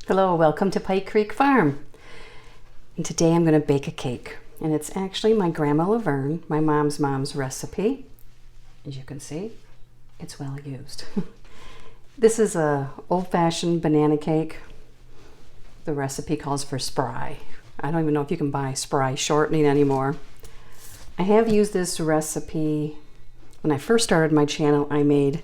Hello, welcome to Pike Creek Farm. And today I'm going to bake a cake. And it's actually my Grandma Lavern, my mom's recipe. As you can see, it's well used. This is a old-fashioned banana cake. The recipe calls for spry. I don't even know if you can buy spry shortening anymore. I have used this recipe when I first started my channel. I made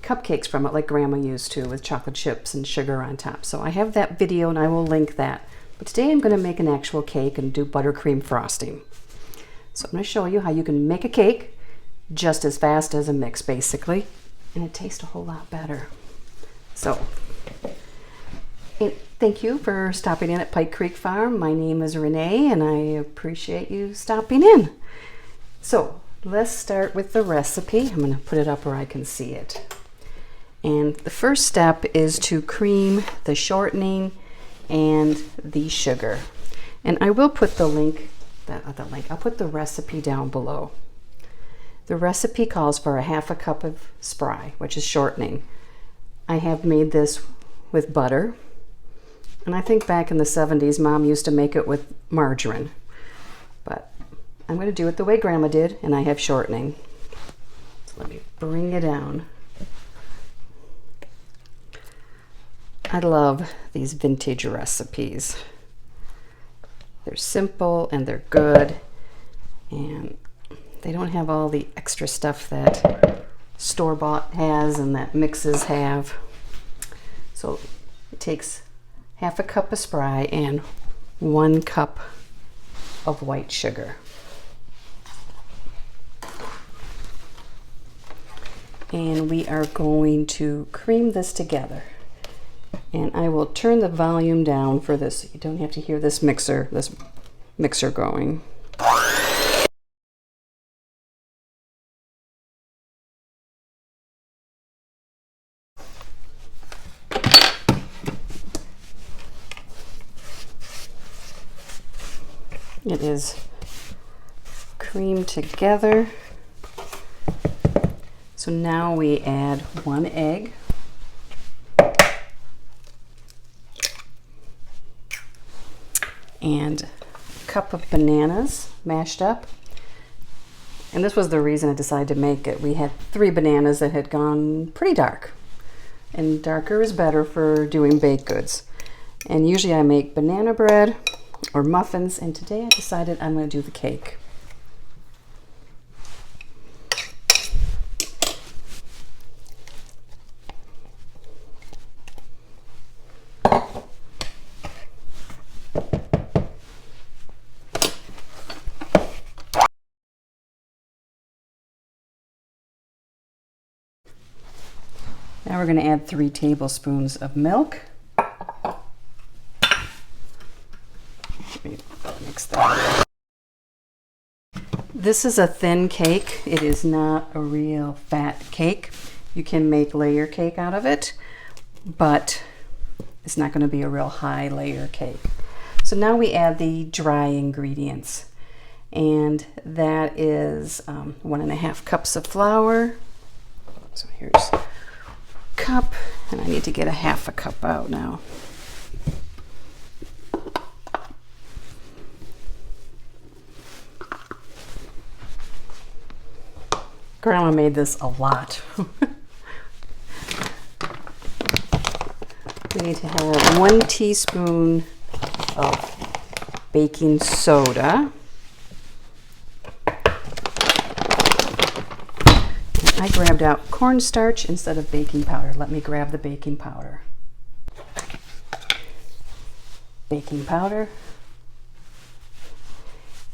cupcakes from it like Grandma used to, with chocolate chips and sugar on top. So I have that video and I will link that. But today I'm going to make an actual cake and do buttercream frosting. So I'm going to show you how you can make a cake just as fast as a mix, basically, and it tastes a whole lot better. So thank you for stopping in at Pike Creek Farm. My name is Renee and I appreciate you stopping in. So let's start with the recipe. I'm going to put it up where I can see it. And the first step is to cream the shortening and the sugar. And I will put the link, I'll put the recipe down below. The recipe calls for a half a cup of spry, which is shortening. I have made this with butter. And I think back in the 70s, Mom used to make it with margarine. But I'm going to do it the way Grandma did, and I have shortening. So let me bring it down. I love these vintage recipes. They're simple and they're good, and they don't have all the extra stuff that store-bought has and that mixes have. So it takes half a cup of spry and 1 cup of white sugar. And we are going to cream this together. And I will turn the volume down for this. You don't have to hear this mixer going. It is creamed together. So now we add 1 egg. And a cup of bananas mashed up. And this was the reason I decided to make it. We had 3 bananas that had gone pretty dark. And darker is better for doing baked goods. And usually I make banana bread or muffins, and today I decided I'm going to do the cake. Now we're going to add 3 tablespoons of milk. Let me mix that. This is a thin cake. It is not a real fat cake. You can make layer cake out of it, but it's not going to be a real high layer cake. So now we add the dry ingredients, and that is 1.5 cups of flour. So here's cup, and I need to get a half a cup out now. Grandma made this a lot. We need to have 1 teaspoon of baking soda. I grabbed out cornstarch instead of baking powder. Let me grab the baking powder. Baking powder.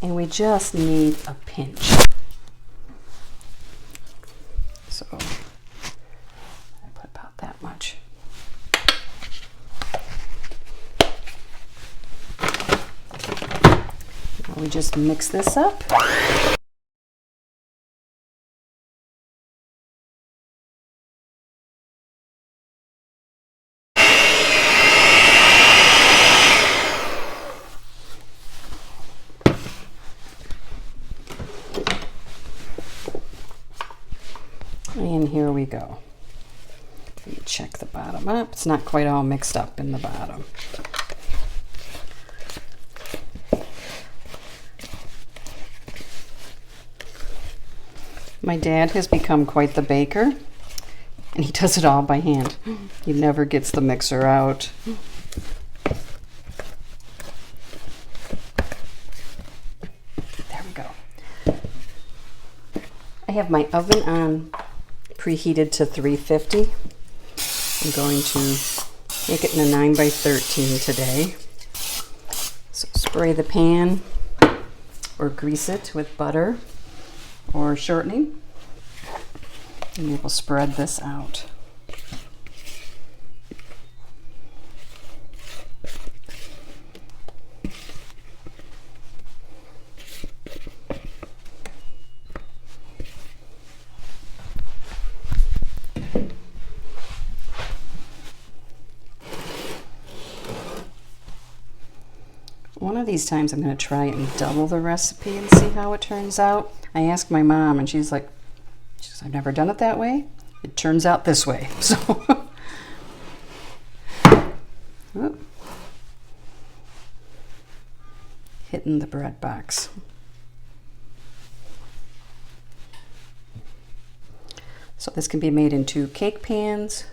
And we just need a pinch. So I put about that much. Now we just mix this up. And here we go. check the bottom up. It's not quite all mixed up in the bottom. My dad has become quite the baker, and he does it all by hand. He never gets the mixer out. There we go. I have my oven on, preheated to 350. I'm going to make it in a 9 by 13 today. So spray the pan or grease it with butter or shortening, and we will spread this out. One of these times I'm going to try and double the recipe and see how it turns out. I asked my mom and she's like, I've never done it that way. It turns out this way. So, hitting the bread box. So this can be made into cake pans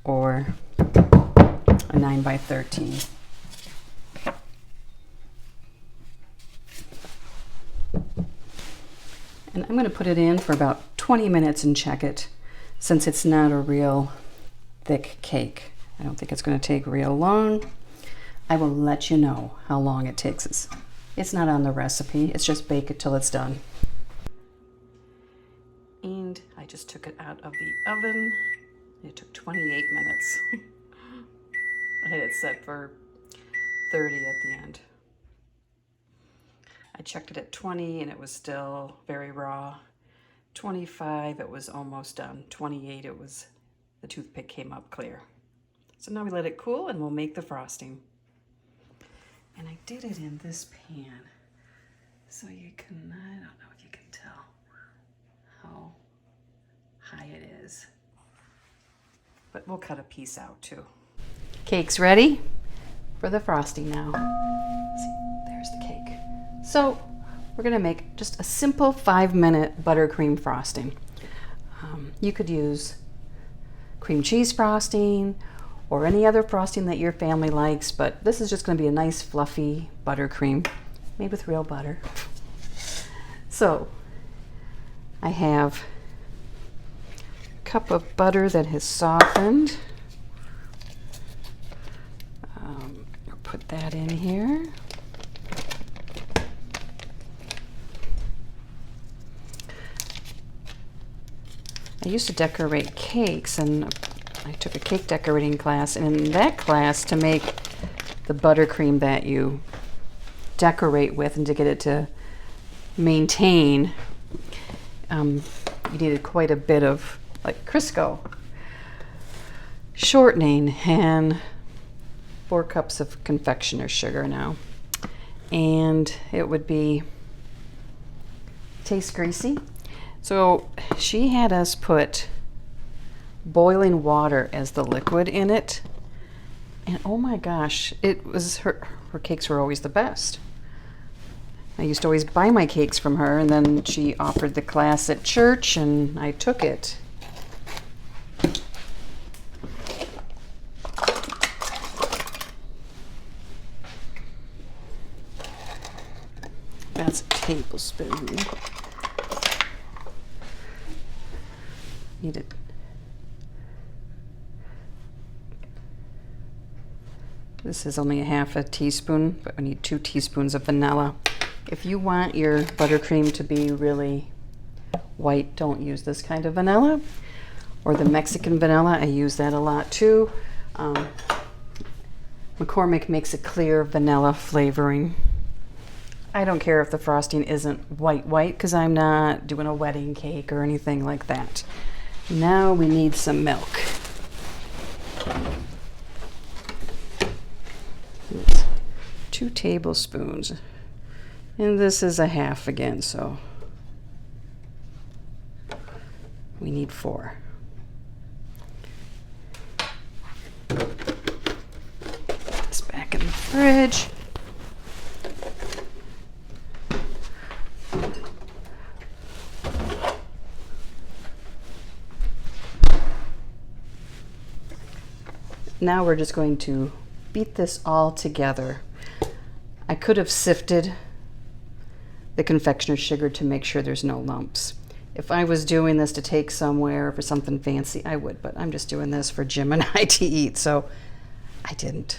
or a 9 by 13. And I'm going to put it in for about 20 minutes and check it, since it's not a real thick cake. I don't think it's going to take real long. I will let you know how long it takes. It's not on the recipe. It's just bake it till it's done. And I just took it out of the oven. It took 28 minutes. I had it set for 30 at the end. I checked it at 20 and it was still very raw. 25, it was almost done. 28, it was, the toothpick came up clear. So now we let it cool and we'll make the frosting. And I did it in this pan, so you can, I don't know if you can tell how high it is, but we'll cut a piece out too. Cake's ready for the frosting now. See, there's the cake. So we're gonna make just a simple 5-minute buttercream frosting. You could use cream cheese frosting or any other frosting that your family likes, but this is just gonna be a nice fluffy buttercream made with real butter. So I have a cup of butter that has softened. I'll put that in here. I used to decorate cakes, and I took a cake decorating class, and in that class, to make the buttercream that you decorate with and to get it to maintain, you needed quite a bit of like Crisco shortening and 4 cups of confectioner's sugar now, and it would be taste greasy. So she had us put boiling water as the liquid in it, and oh my gosh, it was her cakes were always the best. I used to always buy my cakes from her, and then she offered the class at church and I took it. That's a tablespoon. Need it. This is only a half a teaspoon, but we need 2 teaspoons of vanilla. If you want your buttercream to be really white, don't use this kind of vanilla. Or the Mexican vanilla, I use that a lot too. McCormick makes a clear vanilla flavoring. I don't care if the frosting isn't white because I'm not doing a wedding cake or anything like that. Now we need some milk. It's 2 tablespoons. And this is a half again, so we need 4. fridge. Now we're just going to beat this all together. I could have sifted the confectioner's sugar to make sure there's no lumps. If I was doing this to take somewhere for something fancy, I would, but I'm just doing this for Jim and I to eat, so I didn't.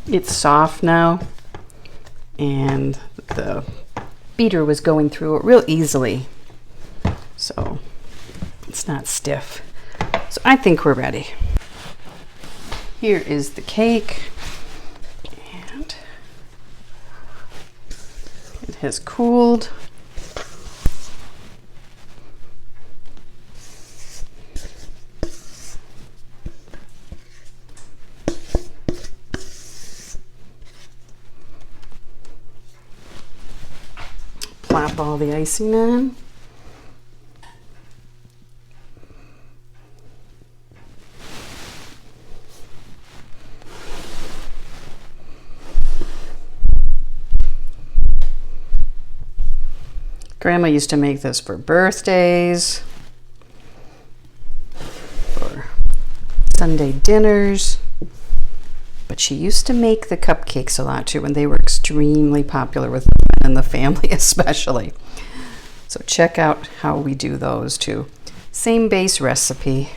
It's soft now, and the beater was going through it real easily, so it's not stiff. So I think we're ready. Here is the cake, and it has cooled. Plop all the icing on. Grandma used to make this for birthdays, for Sunday dinners, but she used to make the cupcakes a lot too, and they were extremely popular with men in the family especially. So check out how we do those too. Same base recipe.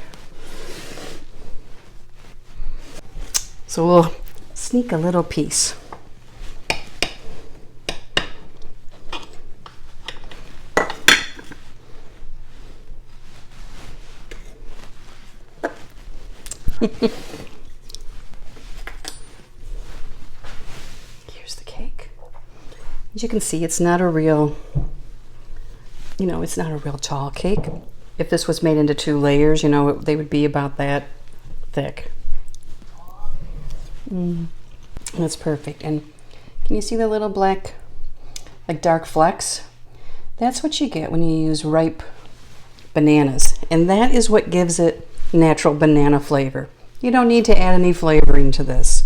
So we'll sneak a little piece. Here's the cake. As you can see, it's not a real, it's not a real tall cake. If this was made into 2 layers, they would be about that thick. That's perfect. And can you see the little black, like dark flecks? That's what you get when you use ripe bananas. And that is what gives it natural banana flavor. You don't need to add any flavoring to this.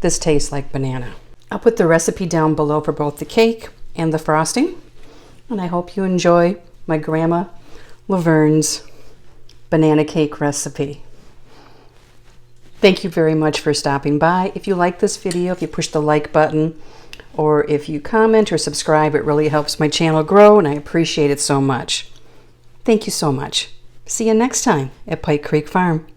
This tastes like banana. I'll put the recipe down below for both the cake and the frosting. And I hope you enjoy my Grandma Lavern's banana cake recipe. Thank you very much for stopping by. If you like this video, if you push the like button, or if you comment or subscribe, it really helps my channel grow, and I appreciate it so much. Thank you so much. See you next time at Pike Creek Farm.